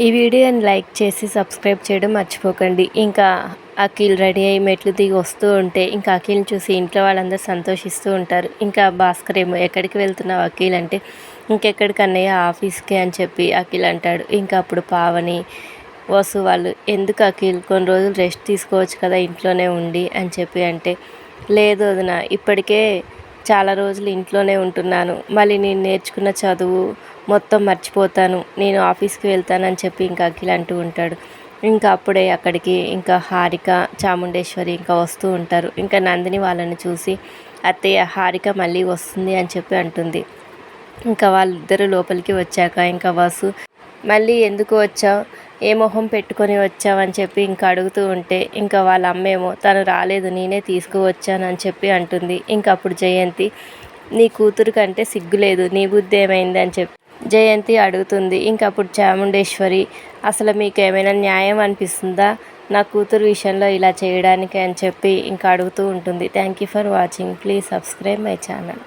ఈ వీడియోని లైక్ చేసి సబ్స్క్రైబ్ చేయడం మర్చిపోకండి. ఇంకా అఖిల్ రెడీ అయ్యి మెట్లు దిగి వస్తూ ఉంటే ఇంకా అఖిల్ని చూసి ఇంట్లో వాళ్ళందరూ సంతోషిస్తూ ఉంటారు. ఇంకా భాస్కర్ ఏమో ఎక్కడికి వెళ్తున్నావు అఖిల్ అంటే ఇంకెక్కడికి అన్నయ్య ఆఫీస్కి అని చెప్పి అఖిల్ అంటాడు. ఇంకా అప్పుడు పావని వసు వాళ్ళు ఎందుకు అఖిల్ కొన్ని రోజులు రెస్ట్ తీసుకోవచ్చు కదా ఇంట్లోనే ఉండి అని చెప్పి అంటే లేదు వదిన ఇప్పటికే చాలా రోజులు ఇంట్లోనే ఉంటున్నాను, మళ్ళీ నేను నేర్చుకున్న చదువు మొత్తం మర్చిపోతాను, నేను ఆఫీస్కి వెళ్తానని చెప్పి ఇంకా అఖిల్ అంటూ ఉంటాడు. ఇంకా అప్పుడే అక్కడికి ఇంకా హారిక చాముండేశ్వరి ఇంకా వస్తూ ఉంటారు. ఇంకా నందిని వాళ్ళని చూసి అత్తయ్య హారిక మళ్ళీ వస్తుంది అని చెప్పి అంటుంది. ఇంకా వాళ్ళిద్దరూ లోపలికి వచ్చాక ఇంకా వసు మళ్ళీ ఎందుకు వచ్చావు, ఏ మొహం పెట్టుకొని వచ్చావని చెప్పి ఇంకా అడుగుతూ ఉంటే ఇంకా వాళ్ళ అమ్మేమో తను రాలేదు నేనే తీసుకువచ్చాను అని చెప్పి అంటుంది. ఇంకా అప్పుడు జయంతి నీ కూతురు కంటే సిగ్గులేదు, నీ బుద్ధి ఏమైంది అని చెప్పి జయంతి అడుగుతుంది. ఇంకా అప్పుడు చాముండేశ్వరి అసలు మీకు ఏమైనా న్యాయం అనిపిస్తుందా నా కూతురు విషయంలో ఇలా చేయడానికి అని చెప్పి ఇంకా అడుగుతూ ఉంటుంది. Thank you for watching. Please subscribe my channel.